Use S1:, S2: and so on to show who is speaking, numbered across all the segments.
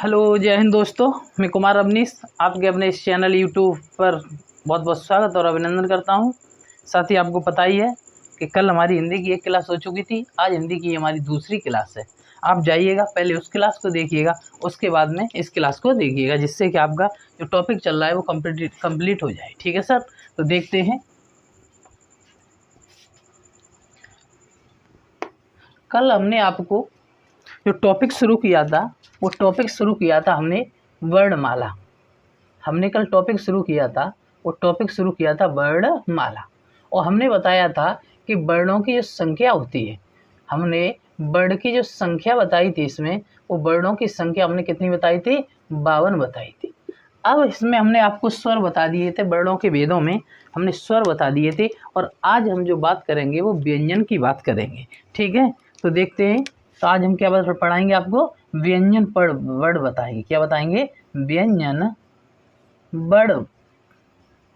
S1: Hello, जय हिंद दोस्तों। मैं कुमार अवनीश आपके अपने इस चैनल यूट्यूब पर बहुत बहुत स्वागत और अभिनंदन करता हूं। साथ ही आपको पता ही है कि कल हमारी हिंदी की एक क्लास हो चुकी थी, आज हिंदी की हमारी दूसरी क्लास है। आप जाइएगा, पहले उस क्लास को देखिएगा, उसके बाद में इस क्लास को देखिएगा, जिससे कि आपका जो टॉपिक चल रहा है वो कंप्लीट हो जाए। ठीक है सर, तो देखते हैं। कल हमने आपको जो टॉपिक शुरू किया था वो टॉपिक शुरू किया था हमने वर्णमाला। हमने कल टॉपिक शुरू किया था वो टॉपिक शुरू किया था वर्णमाला, और हमने बताया था कि वर्णों की जो संख्या होती है, हमने वर्ण की जो संख्या बताई थी, इसमें वो वर्णों की संख्या हमने कितनी बताई थी? 52 बताई थी। अब इसमें हमने आपको स्वर बता दिए थे, वर्णों के भेदों में हमने स्वर बता दिए थे, और आज हम जो बात करेंगे वो व्यंजन की बात करेंगे। ठीक है, तो देखते हैं। तो आज हम क्या पढ़ाएंगे आपको? व्यंजन वर्ड बताएंगे। क्या बताएंगे? व्यंजन वर्ड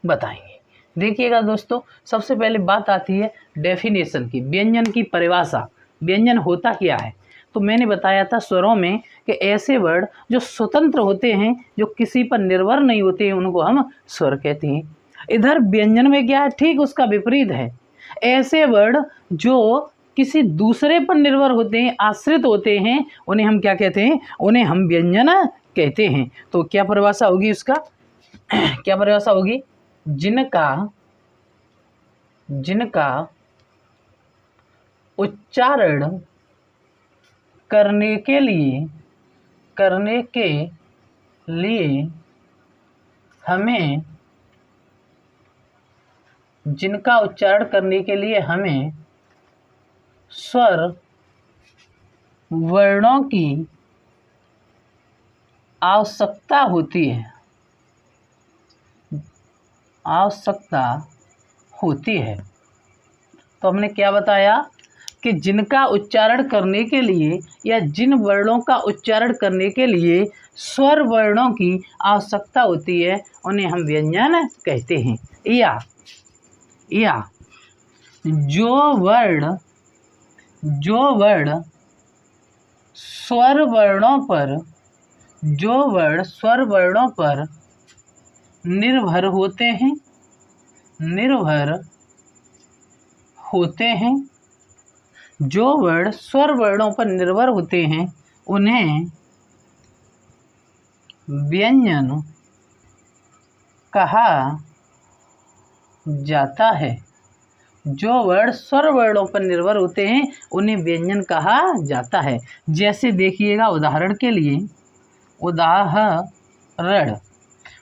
S1: बताएंगे। देखिएगा दोस्तों, सबसे पहले बात आती है डेफिनेशन की, व्यंजन की परिभाषा। व्यंजन होता क्या है? तो मैंने बताया था स्वरों में कि ऐसे वर्ड जो स्वतंत्र होते हैं, जो किसी पर निर्भर नहीं होते हैं, उनको हम स्वर कहते हैं। इधर व्यंजन में क्या है? ठीक उसका विपरीत है। ऐसे वर्ड जो किसी दूसरे पर निर्भर होते हैं, आश्रित होते हैं, उन्हें हम क्या कहते हैं? उन्हें हम व्यंजन कहते हैं। तो क्या परिभाषा होगी उसका? क्या परिभाषा होगी? जिनका उच्चारण करने के लिए हमें जिनका उच्चारण करने के लिए हमें स्वर वर्णों की आवश्यकता होती है। तो हमने क्या बताया कि जिनका उच्चारण करने के लिए या जिन वर्णों का उच्चारण करने के लिए स्वर वर्णों की आवश्यकता होती है, उन्हें हम व्यंजन कहते हैं। या जो वर्ड स्वर वर्णों पर निर्भर होते हैं, जो वर्ड स्वर वर्णों पर निर्भर होते हैं, उन्हें व्यंजन कहा जाता है। जो वर्ड स्वर वर्णों पर निर्भर होते हैं, उन्हें व्यंजन कहा जाता है। जैसे देखिएगा, उदाहरण के लिए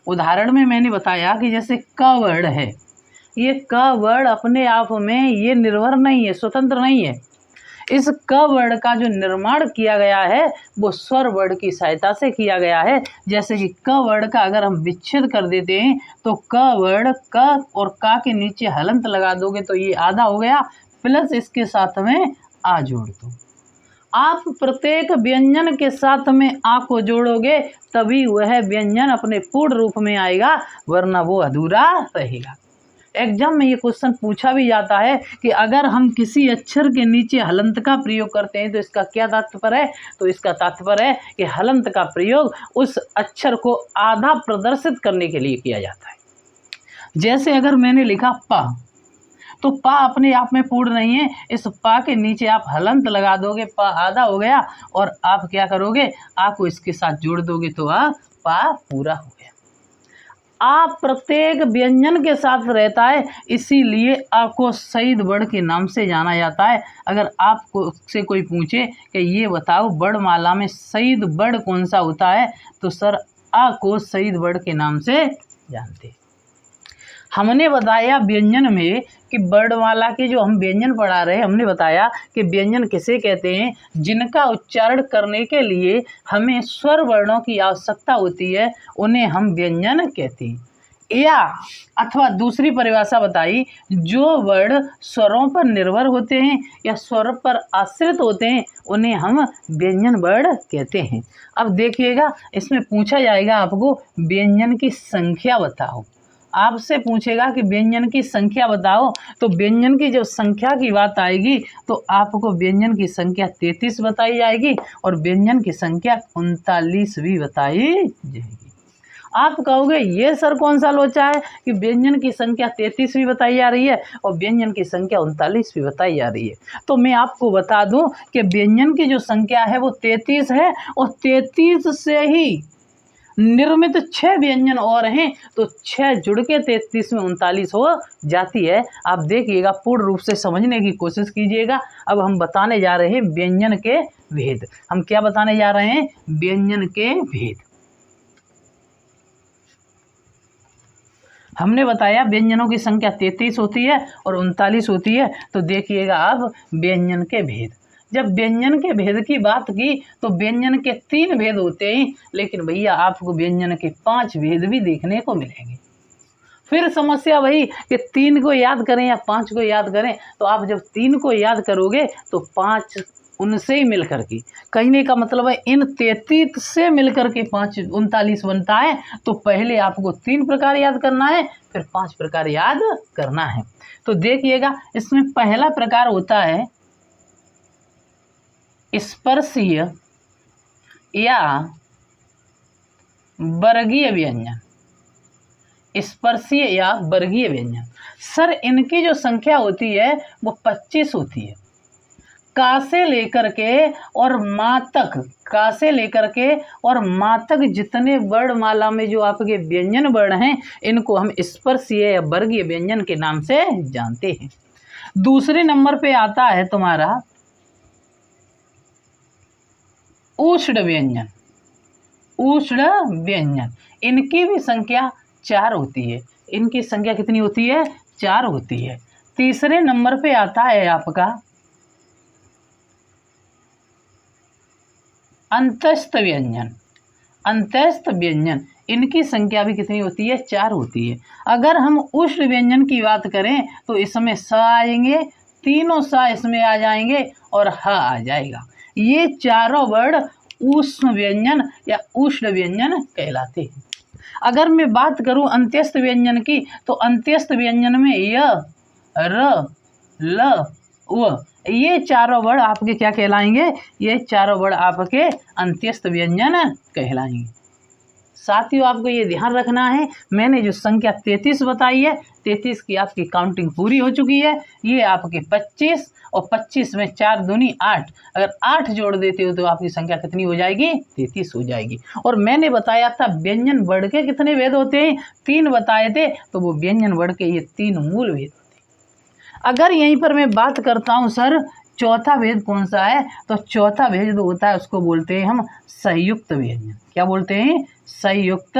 S1: उदाहरण में मैंने बताया कि जैसे क वर्ड है, ये क वर्ड अपने आप में ये निर्भर नहीं है, स्वतंत्र नहीं है। इस क वर्ड का जो निर्माण किया गया है वो स्वर वर्ड की सहायता से किया गया है। जैसे कि क वर्ड का अगर हम विच्छेद कर देते हैं तो क वर्ड क और का के नीचे हलंत लगा दोगे तो ये आधा हो गया, प्लस इसके साथ में आ जोड़ दो। आप प्रत्येक व्यंजन के साथ में आ को जोड़ोगे तभी वह व्यंजन अपने पूर्ण रूप में आएगा, वरना वो अधूरा रहेगा। एग्जाम में ये क्वेश्चन पूछा भी जाता है कि अगर हम किसी अक्षर के नीचे हलंत का प्रयोग करते हैं तो इसका क्या तात्पर्य है? तो इसका तात्पर्य है कि हलंत का प्रयोग उस अक्षर को आधा प्रदर्शित करने के लिए किया जाता है। जैसे अगर मैंने लिखा प, तो प अपने आप में पूर्ण नहीं है, इस प के नीचे आप हलंत लगा दोगे, प आधा हो गया, और आप क्या करोगे? आ को इसके साथ जोड़ दोगे तो प पूरा हो गया। आ प्रत्येक व्यंजन के साथ रहता है, इसीलिए आ को शहीद वर्ड के नाम से जाना जाता है। अगर आपको से कोई पूछे कि ये बताओ वर्णमाला में शहीद वर्ड कौन सा होता है, तो सर आ को शहीद वर्ड के नाम से जानते हैं। हमने बताया व्यंजन में कि वर्णमाला के जो हम व्यंजन पढ़ा रहे हैं, हमने बताया कि व्यंजन किसे कहते हैं? जिनका उच्चारण करने के लिए हमें स्वर वर्णों की आवश्यकता होती है, उन्हें हम व्यंजन कहते हैं। या अथवा दूसरी परिभाषा बताई, जो वर्ड स्वरों पर निर्भर होते हैं या स्वर पर आश्रित होते हैं, उन्हें हम व्यंजन वर्ड कहते हैं। अब देखिएगा, इसमें पूछा जाएगा आपको व्यंजन की संख्या बताओ। आपसे पूछेगा कि व्यंजन की संख्या बताओ, तो व्यंजन की जब संख्या की बात आएगी तो आपको व्यंजन की संख्या 33 बताई जाएगी और व्यंजन की संख्या 39 भी बताई जाएगी। आप कहोगे ये सर कौन सा लोचा है कि व्यंजन की संख्या 33 भी बताई जा रही है और व्यंजन की संख्या 39 भी बताई जा रही है। तो मैं आपको बता दूं कि व्यंजन की जो संख्या है वो 33 है और 33 से ही निर्मित 6 व्यंजन और हैं, तो 6 जुड़ के 33 में 39 हो जाती है। आप देखिएगा, पूर्ण रूप से समझने की कोशिश कीजिएगा। अब हम बताने जा रहे हैं व्यंजन के भेद। हम क्या बताने जा रहे हैं? व्यंजन के भेद। हमने बताया व्यंजनों की संख्या 33 होती है और 39 होती है। तो देखिएगा अब व्यंजन के भेद। जब व्यंजन के भेद की बात की तो व्यंजन के 3 भेद होते हैं, लेकिन भैया आपको व्यंजन के 5 भेद भी देखने को मिलेंगे। फिर समस्या वही कि 3 को याद करें या 5 को याद करें। तो आप जब 3 को याद करोगे तो 5 उनसे ही मिलकर के, कहने का मतलब है इन 33 से मिलकर के 5 39 बनता है। तो पहले आपको 3 प्रकार याद करना है, फिर 5 प्रकार याद करना है। तो देखिएगा, इसमें पहला प्रकार होता है स्पर्शीय या वर्गीय व्यंजन। स्पर्शीय या वर्गीय व्यंजन, सर इनकी जो संख्या होती है वो 25 होती है। का से लेकर के और माँ तक, का से लेकर के और माँ तक जितने वर्णमाला में जो आपके व्यंजन वर्ण हैं, इनको हम स्पर्शीय या वर्गीय व्यंजन के नाम से जानते हैं। दूसरे नंबर पे आता है तुम्हारा उष्ण व्यंजन। उष्ण व्यंजन, इनकी भी संख्या 4 होती है। इनकी संख्या कितनी होती है? 4 होती है। तीसरे नंबर पे आता है आपका अंतस्थ व्यंजन। अंतस्थ व्यंजन, इनकी संख्या भी कितनी होती है? 4 होती है। अगर हम उष्ण व्यंजन की बात करें तो इसमें स आएंगे, तीनों स इसमें आ जाएंगे और ह आ जाएगा। ये चारों वर्ण उष्ण व्यंजन या उष्ण व्यंजन कहलाते हैं। अगर मैं बात करूं अंत्यस्थ व्यंजन की, तो अंत्यस्थ व्यंजन में य, र, ल, व, ये चारों वर्ण आपके क्या कहलाएंगे? ये चारों वर्ण आपके अंत्यस्थ व्यंजन कहलाएंगे। साथियों, आपको ये ध्यान रखना है, मैंने जो संख्या 33 बताई है, 33 की आपकी काउंटिंग पूरी हो चुकी है। ये आपके 25 और 25 में 4 दूनी 8, अगर 8 जोड़ देते हो तो आपकी संख्या कितनी हो जाएगी? 33 हो जाएगी। और मैंने बताया था व्यंजन वर्ण के कितने भेद होते हैं? 3 बताए थे। तो वो व्यंजन वर्ण के ये 3 मूल भेद होते हैं। अगर यहीं पर मैं बात करता हूँ सर चौथा भेद कौन सा है, तो चौथा भेद जो होता है उसको बोलते हैं हम संयुक्त व्यंजन। क्या बोलते हैं? संयुक्त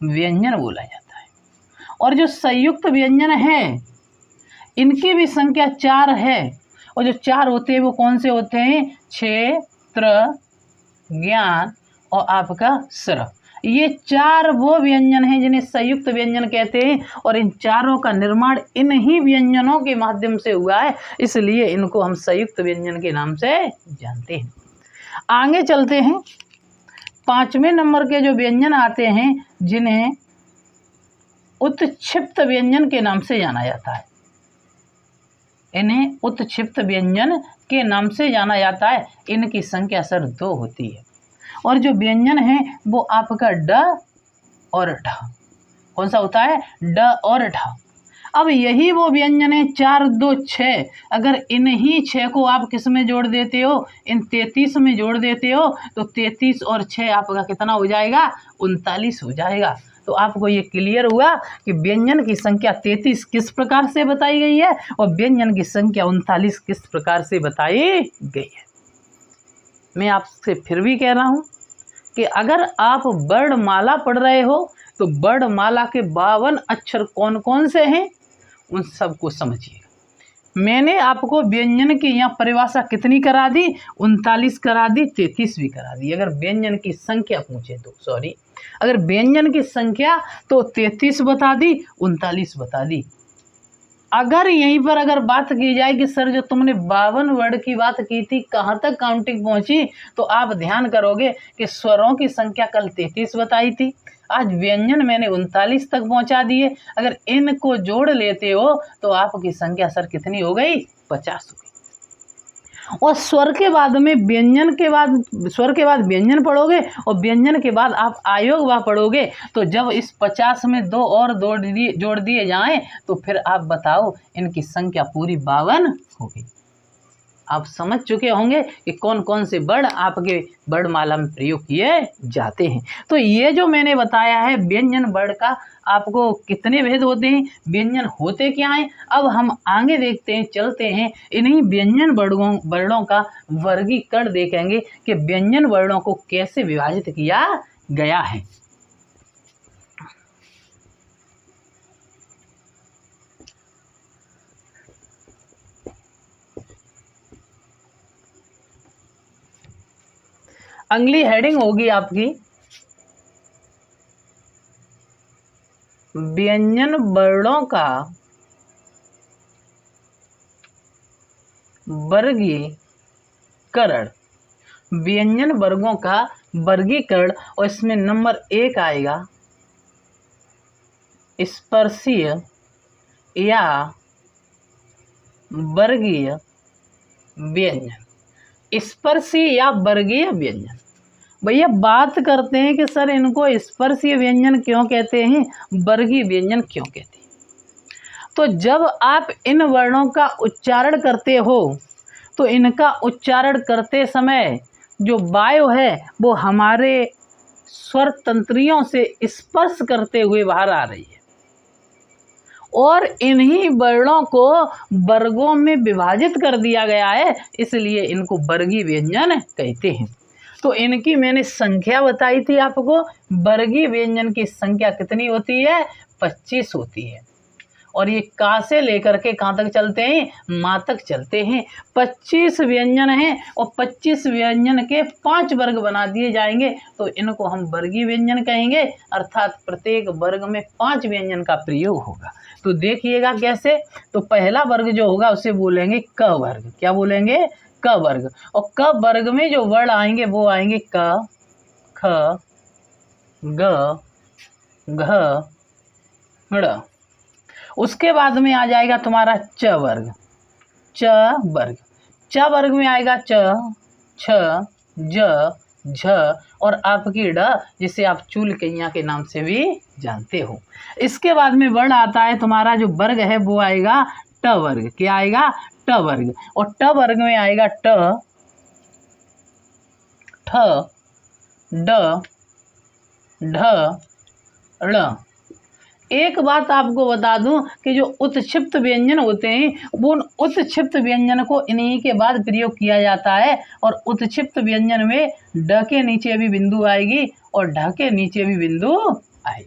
S1: व्यंजन बोला जाता है। और जो संयुक्त व्यंजन है इनकी भी संख्या 4 है। और जो 4 होते हैं वो कौन से होते हैं? क्षेत्र, ज्ञान और आपका स्वर। ये 4 वो व्यंजन हैं जिन्हें संयुक्त व्यंजन कहते हैं। और इन चारों का निर्माण इन्हीं व्यंजनों के माध्यम से हुआ है, इसलिए इनको हम संयुक्त व्यंजन के नाम से जानते हैं। आगे चलते हैं। 5वें नंबर के जो व्यंजन आते हैं जिन्हें उत्क्षिप्त व्यंजन के नाम से जाना जाता है। इन्हें उत्क्षिप्त व्यंजन के नाम से जाना जाता है। इनकी संख्या सर 2 होती है। और जो व्यंजन है वो आपका ड और ढ। कौन सा होता है? ड और ढ। अब यही वो व्यंजन है 4, 2, 6। अगर इन्हीं 6 को आप किस में जोड़ देते हो? इन 33 में जोड़ देते हो तो 33 और 6 आपका कितना हो जाएगा? 39 हो जाएगा। तो आपको ये क्लियर हुआ कि व्यंजन की संख्या 33 किस प्रकार से बताई गई है और व्यंजन की संख्या 39 किस प्रकार से बताई गई है। मैं आपसे फिर भी कह रहा हूँ कि अगर आप वर्णमाला पढ़ रहे हो तो वर्णमाला के 52 अक्षर कौन कौन से हैं उन सबको समझिएगा। मैंने आपको व्यंजन की यहाँ परिभाषा कितनी करा दी? 39 करा दी, 33 भी करा दी। अगर व्यंजन की संख्या पूछे तो अगर व्यंजन की संख्या तो 33 बता दी, 39 बता दी। अगर यहीं पर अगर बात की जाए कि सर जो तुमने 52 वर्ड की बात की थी कहाँ तक काउंटिंग पहुंची, तो आप ध्यान करोगे कि स्वरों की संख्या कल 33 बताई थी, आज व्यंजन मैंने 39 तक पहुंचा दिए। अगर इनको जोड़ लेते हो तो आपकी संख्या सर कितनी हो गई? 50 हो गई। और स्वर के बाद में व्यंजन के बाद, स्वर के बाद व्यंजन पढ़ोगे और व्यंजन के बाद आप आयोग व पढ़ोगे। तो जब इस 50 में 2 और जोड़ दिए जाएं तो फिर आप बताओ इनकी संख्या पूरी 52 होगी। आप समझ चुके होंगे कि कौन कौन से वर्ण आपके वर्णमाला में प्रयोग किए जाते हैं। तो ये जो मैंने बताया है व्यंजन वर्ण का, आपको कितने भेद होते हैं, व्यंजन होते क्या हैं, अब हम आगे देखते हैं, चलते हैं इन्हीं व्यंजन वर्णों का वर्गीकरण देखेंगे कि व्यंजन वर्णों को कैसे विभाजित किया गया है। अगली हेडिंग होगी आपकी व्यंजन वर्णों का वर्गीकरण। व्यंजन वर्गों का वर्गीकरण, और इसमें नंबर 1 आएगा स्पर्शीय या वर्गीय व्यंजन। स्पर्शीय या वर्गीय व्यंजन, भैया बात करते हैं कि सर इनको स्पर्शीय व्यंजन क्यों कहते हैं, वर्गीय व्यंजन क्यों कहते हैं। तो जब आप इन वर्णों का उच्चारण करते हो तो इनका उच्चारण करते समय जो वायु है वो हमारे स्वर तंत्रियों से स्पर्श करते हुए बाहर आ रही है, और इन्हीं वर्णों को वर्गों में विभाजित कर दिया गया है, इसलिए इनको वर्गीय व्यंजन कहते हैं। तो इनकी मैंने संख्या बताई थी आपको, वर्गीय व्यंजन की संख्या कितनी होती है? 25 होती है। और ये का से लेकर के कहाँ तक चलते हैं? माँ तक चलते हैं। 25 व्यंजन हैं और 25 व्यंजन के 5 वर्ग बना दिए जाएंगे, तो इनको हम वर्गीय व्यंजन कहेंगे, अर्थात प्रत्येक वर्ग में 5 व्यंजन का प्रयोग होगा। तो देखिएगा कैसे। तो पहला वर्ग जो होगा उसे बोलेंगे क वर्ग। क्या बोलेंगे? क वर्ग। और क वर्ग में जो वर्ण आएंगे वो आएंगे क, ख, ग, घ, ङ। उसके बाद में आ जाएगा तुम्हारा च वर्ग। च वर्ग, च वर्ग में आएगा च, छ, ज, झ और आपकी ड, जिसे आप चूल कैया के नाम से भी जानते हो। इसके बाद में वर्ण आता है तुम्हारा जो वर्ग है वो आएगा ट वर्ग। क्या आएगा? ट वर्ग। और ट वर्ग में आएगा ट, ठ, ड, ढ, ण। एक बात आपको बता दूं कि जो उत्क्षिप्त व्यंजन होते हैं वो उन उत्क्षिप्त व्यंजन को इन्हीं के बाद प्रयोग किया जाता है, और उत्क्षिप्त व्यंजन में ड के नीचे भी बिंदु आएगी और ढ के नीचे भी बिंदु आएगी।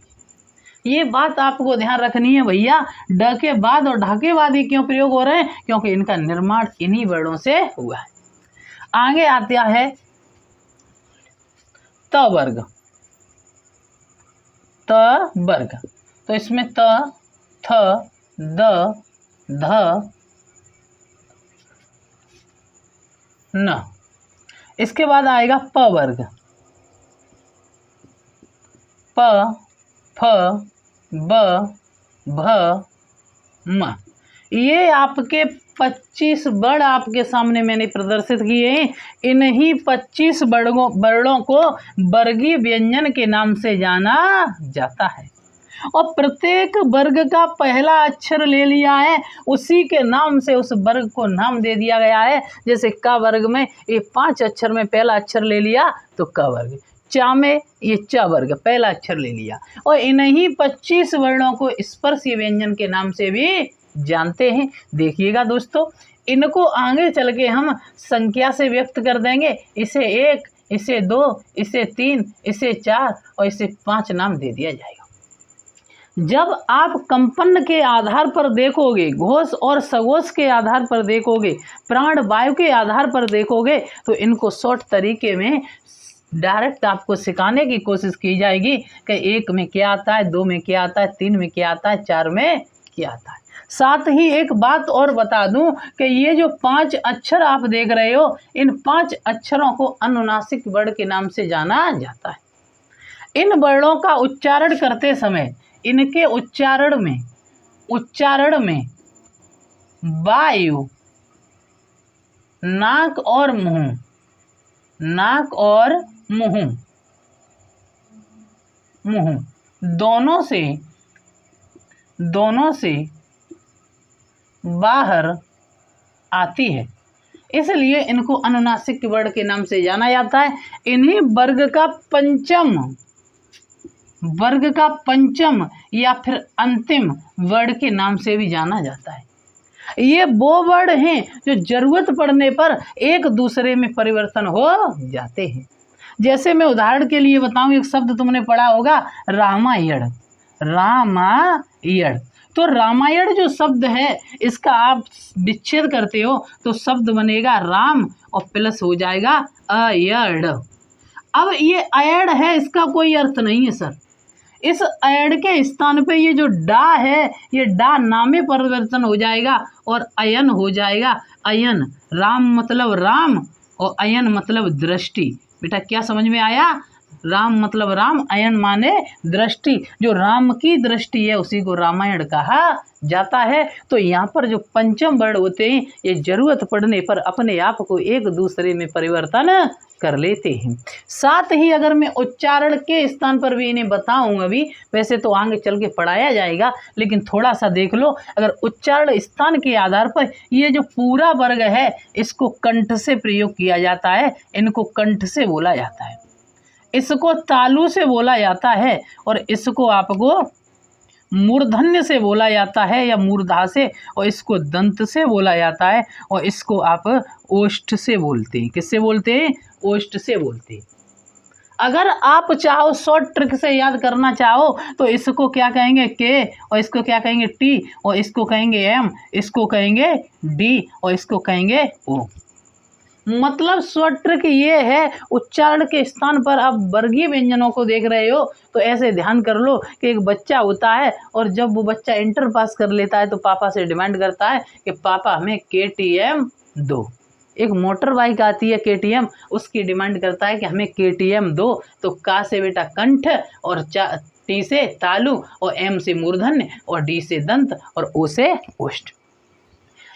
S1: ये बात आपको ध्यान रखनी है भैया। ड के बाद और ढ के बाद ये क्यों प्रयोग हो रहे हैं? क्योंकि इनका निर्माण इन्हीं वर्णों से हुआ है। आगे आता है त वर्ग। त वर्ग, तो इसमें त, थ, द, ध, न। इसके बाद आएगा प वर्ग। प, फ, ब, भ, म। ये आपके 25 वर्ण आपके सामने मैंने प्रदर्शित किए हैं। इन्हीं 25 वर्णों को वर्गीय व्यंजन के नाम से जाना जाता है, और प्रत्येक वर्ग का पहला अक्षर ले लिया है, उसी के नाम से उस वर्ग को नाम दे दिया गया है। जैसे क वर्ग में ये 5 अक्षर में पहला अक्षर ले लिया तो क वर्ग, चा में ये च वर्ग पहला अक्षर ले लिया, और इन्हीं 25 वर्णों को स्पर्शीय व्यंजन के नाम से भी जानते हैं। देखिएगा दोस्तों, इनको आगे चल के हम संख्या से व्यक्त कर देंगे। इसे 1, इसे 2, इसे 3, इसे 4 और इसे 5 नाम दे दिया जाएगा। जब आप कंपन के आधार पर देखोगे, घोष और सघोष के आधार पर देखोगे, प्राण वायु के आधार पर देखोगे, तो इनको शॉर्ट तरीके में डायरेक्ट आपको सिखाने की कोशिश की जाएगी कि 1 में क्या आता है, 2 में क्या आता है, 3 में क्या आता है, 4 में क्या आता है। साथ ही एक बात और बता दूं कि ये जो 5 अक्षर आप देख रहे हो, इन 5 अक्षरों को अनुनासिक वर्ण के नाम से जाना जाता है। इन वर्णों का उच्चारण करते समय इनके उच्चारण में वायु नाक और मुंह दोनों से बाहर आती है, इसलिए इनको अनुनासिक वर्ण के नाम से जाना जाता है। इन्हीं वर्ग का पंचम या फिर अंतिम वर्ण के नाम से भी जाना जाता है। ये वो वर्ण हैं जो जरूरत पड़ने पर एक दूसरे में परिवर्तन हो जाते हैं। जैसे मैं उदाहरण के लिए बताऊं, एक शब्द तुमने पढ़ा होगा रामायण। तो रामायण जो शब्द है इसका आप विच्छेद करते हो तो शब्द बनेगा राम और प्लस हो जाएगा अयण। अब ये अयण है, इसका कोई अर्थ नहीं है सर। इस अयण के स्थान पे ये जो डा है, ये डा ना में परिवर्तन हो जाएगा और अयन हो जाएगा अयन। राम मतलब राम और अयन मतलब दृष्टि। बेटा क्या समझ में आया? राम मतलब राम, अयन माने दृष्टि। जो राम की दृष्टि है उसी को रामायण कहा जाता है। तो यहाँ पर जो पंचम वर्ण होते हैं ये जरूरत पड़ने पर अपने आप को एक दूसरे में परिवर्तन कर लेते हैं। साथ ही अगर मैं उच्चारण के स्थान पर भी इन्हें बताऊं, अभी वैसे तो आगे चल के पढ़ाया जाएगा, लेकिन थोड़ा सा देख लो। अगर उच्चारण स्थान के आधार पर ये जो पूरा वर्ग है इसको कंठ से प्रयोग किया जाता है, इनको कंठ से बोला जाता है, इसको तालु से बोला जाता है और इसको आपको मूर्धन्य से बोला जाता है या मूर्धा से, और इसको दंत से बोला जाता है और इसको आप ओष्ठ से बोलते हैं। किससे बोलते हैं? ओष्ठ से बोलते हैं। अगर आप चाहो शॉर्ट ट्रिक से याद करना चाहो तो इसको क्या कहेंगे? के, और इसको क्या कहेंगे? टी, और इसको कहेंगे एम, इसको कहेंगे डी और इसको कहेंगे ओ। मतलब शॉर्ट ट्रिक ये है, उच्चारण के स्थान पर आप वर्गीय व्यंजनों को देख रहे हो तो ऐसे ध्यान कर लो कि एक बच्चा होता है और जब वो बच्चा इंटर पास कर लेता है तो पापा से डिमांड करता है कि पापा हमें KTM दो। एक मोटर बाइक आती है KTM, उसकी डिमांड करता है कि हमें KTM दो। तो का से बेटा कंठ और टी से तालु और एम से मूर्धन्य और डी से दंत और ओ से ओष्ठ।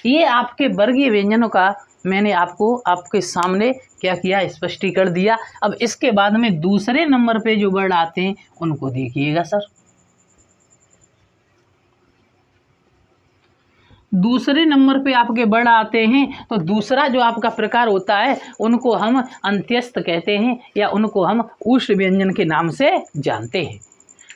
S1: ये आपके वर्गीय व्यंजनों का मैंने आपके सामने क्या किया? स्पष्टीकरण दिया। अब इसके बाद में दूसरे नंबर पे जो वर्ड आते हैं उनको देखिएगा सर। दूसरे नंबर पे आपके वर्ड आते हैं तो दूसरा जो आपका प्रकार होता है उनको हम अंत्यस्थ कहते हैं या उनको हम ऊष्ण व्यंजन के नाम से जानते हैं।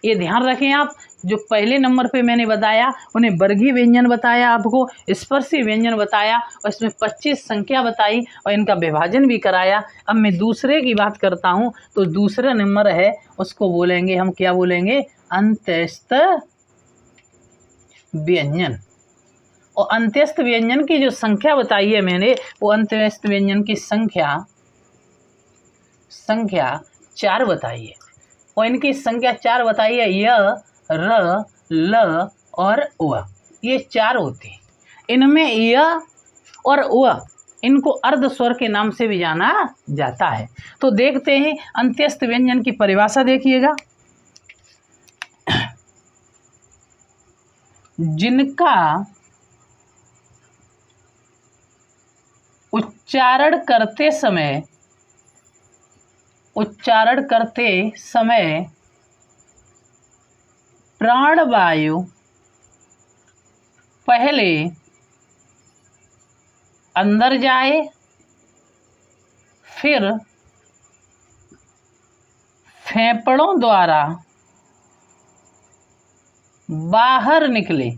S1: ये ध्यान रखें आप। जो पहले नंबर पे मैंने बताया उन्हें वर्गीय व्यंजन बताया, आपको स्पर्शी व्यंजन बताया और इसमें 25 संख्या बताई और इनका विभाजन भी कराया। अब मैं दूसरे की बात करता हूँ तो दूसरा नंबर है उसको बोलेंगे हम, क्या बोलेंगे? अंत्यस्थ व्यंजन। और अंत्यस्थ व्यंजन की जो संख्या बताई है मैंने, वो अंत्यस्थ व्यंजन की संख्या 4 बताई है और इनकी संख्या 4 बताई है। य, र, ल और व, ये 4 होते हैं। इनमें य और व इनको अर्ध स्वर के नाम से भी जाना जाता है। तो देखते हैं अंत्यस्थ व्यंजन की परिभाषा, देखिएगा। जिनका उच्चारण करते समय प्राणवायु पहले अंदर जाए फिर फेफड़ों द्वारा बाहर निकले।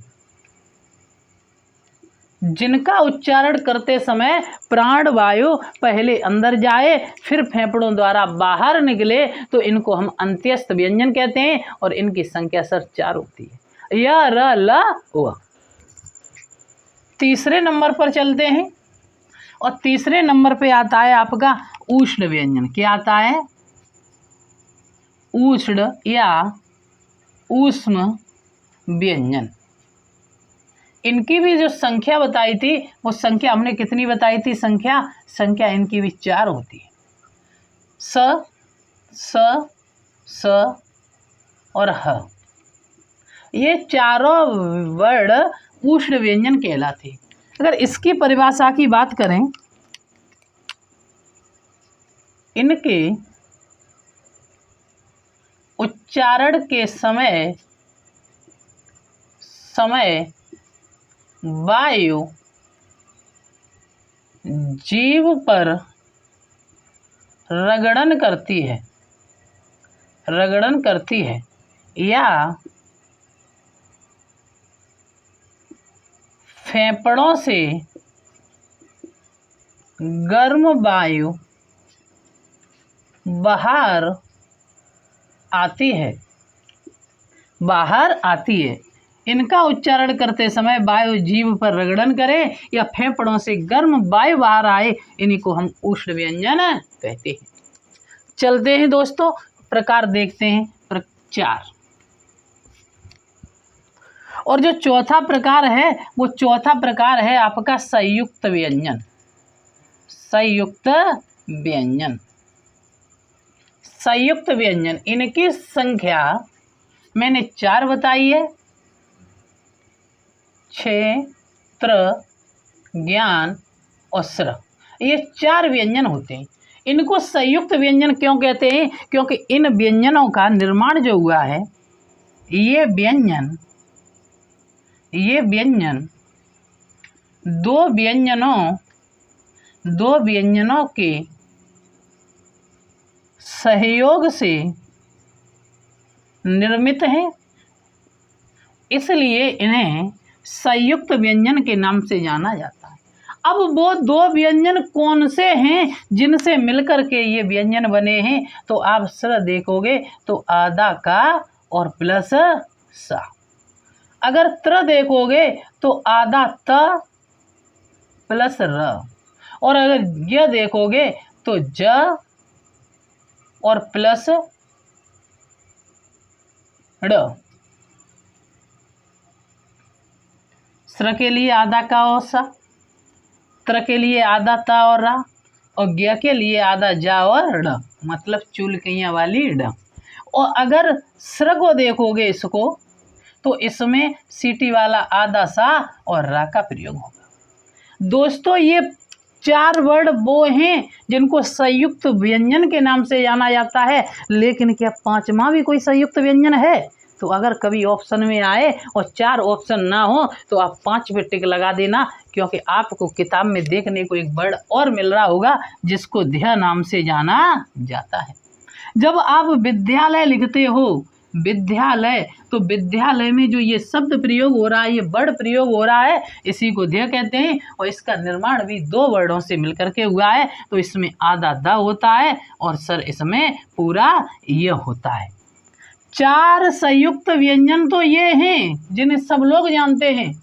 S1: जिनका उच्चारण करते समय प्राणवायु पहले अंदर जाए फिर फेफड़ों द्वारा बाहर निकले तो इनको हम अंत्यस्थ व्यंजन कहते हैं और इनकी संख्या सर 4 होती है। य, र, ल, व। तीसरे नंबर पर चलते हैं और तीसरे नंबर पे आता है आपका ऊष्ण व्यंजन। क्या आता है? ऊष्ण या ऊष्म व्यंजन। इनकी भी जो संख्या बताई थी वो संख्या हमने कितनी बताई थी? संख्या इनकी भी 4 होती है। स, स और ह, ये चारों वर्ण उष्ण व्यंजन कहलाते हैं। अगर इसकी परिभाषा की बात करें, इनके उच्चारण के समय वायु जीभ पर रगड़न करती है या फेफड़ों से गर्म वायु बाहर आती है। इनका उच्चारण करते समय वायु जीभ पर रगड़न करे या फेफड़ों से गर्म वायु बाहर आए, इन्हीं को हम उष्ण व्यंजन कहते हैं। चलते हैं दोस्तों, प्रकार देखते हैं। 4 और जो चौथा प्रकार है वो चौथा प्रकार है आपका संयुक्त व्यंजन। संयुक्त व्यंजन इनकी संख्या मैंने 4 बताई है। छ, त्र, ज्ञान और स्र, ये 4 व्यंजन होते हैं। इनको संयुक्त व्यंजन क्यों कहते हैं? क्योंकि इन व्यंजनों का निर्माण जो हुआ है, ये व्यंजन दो व्यंजनों के सहयोग से निर्मित हैं, इसलिए इन्हें संयुक्त व्यंजन के नाम से जाना जाता है। अब वो 2 व्यंजन कौन से हैं जिनसे मिलकर के ये व्यंजन बने हैं? तो आप स्र देखोगे तो आधा का और प्लस सा। अगर त्र देखोगे तो आधा त प्लस र, और अगर य देखोगे तो ज और प्लस ड़। स्र के लिए आधा का और सा, त्र के लिए आधा ता और रा, और ज्ञ के लिए आधा जा और ड़, मतलब चुलकियाँ वाली ड। और अगर स्र को देखोगे इसको तो इसमें सीटी वाला आधा सा और रा का प्रयोग होगा। दोस्तों, ये 4 वर्ण वो हैं जिनको संयुक्त व्यंजन के नाम से जाना जाता है। लेकिन क्या 5वां भी कोई संयुक्त व्यंजन है? तो अगर कभी ऑप्शन में आए और 4 ऑप्शन ना हो तो आप 5 पे टिक लगा देना, क्योंकि आपको किताब में देखने को एक वर्ण और मिल रहा होगा जिसको ध्या नाम से जाना जाता है। जब आप विद्यालय लिखते हो, विद्यालय, तो विद्यालय में जो ये शब्द प्रयोग हो रहा है, ये वर्ण प्रयोग हो रहा है, इसी को ध्या कहते हैं। और इसका निर्माण भी 2 वर्णों से मिलकर के हुआ है। तो इसमें आधा द होता है और सर इसमें पूरा य होता है। 4 संयुक्त व्यंजन तो ये हैं जिन्हें सब लोग जानते हैं,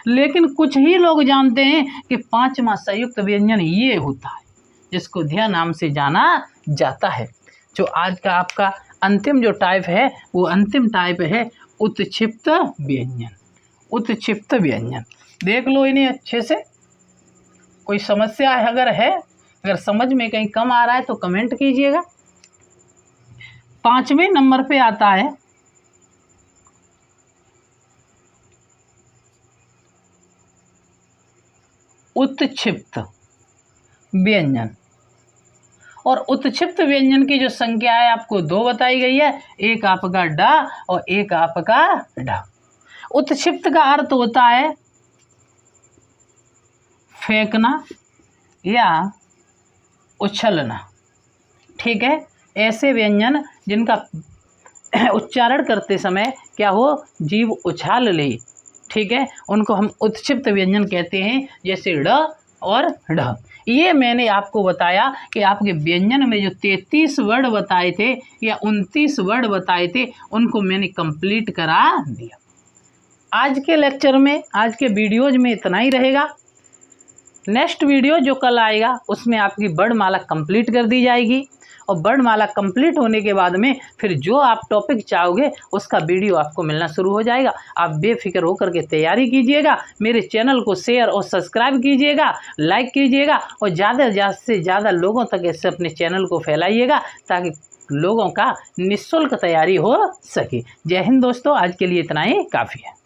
S1: लेकिन कुछ ही लोग जानते हैं कि 5वां संयुक्त व्यंजन ये होता है जिसको ध्या नाम से जाना जाता है। जो आज का आपका अंतिम जो टाइप है वो अंतिम टाइप है उत्क्षिप्त व्यंजन। उत्क्षिप्त व्यंजन देख लो इन्हें अच्छे से। कोई समस्या अगर समझ में कहीं कम आ रहा है तो कमेंट कीजिएगा। 5वें नंबर पे आता है उत्क्षिप्त व्यंजन। और उत्क्षिप्त व्यंजन की जो संख्या है आपको 2 बताई गई है, एक आपका डा और एक आपका ढा। उत्क्षिप्त का अर्थ होता है फेंकना या उछलना। ठीक है, ऐसे व्यंजन जिनका उच्चारण करते समय क्या हो, जीभ उछाल ले, ठीक है, उनको हम उत्क्षिप्त व्यंजन कहते हैं। जैसे ड और ढ। ये मैंने आपको बताया कि आपके व्यंजन में जो 33 वर्ड बताए थे या 29 वर्ड बताए थे, उनको मैंने कंप्लीट करा दिया। आज के लेक्चर में, आज के वीडियोज में इतना ही रहेगा। नेक्स्ट वीडियो जो कल आएगा उसमें आपकी वर्णमाला कंप्लीट कर दी जाएगी, और वर्णमाला कंप्लीट होने के बाद में फिर जो आप टॉपिक चाहोगे उसका वीडियो आपको मिलना शुरू हो जाएगा। आप बेफिक्र होकर के तैयारी कीजिएगा। मेरे चैनल को शेयर और सब्सक्राइब कीजिएगा, लाइक कीजिएगा, और ज़्यादा से ज़्यादा लोगों तक इससे अपने चैनल को फैलाइएगा, ताकि लोगों का निःशुल्क तैयारी हो सके। जय हिंद दोस्तों, आज के लिए इतना ही काफ़ी है।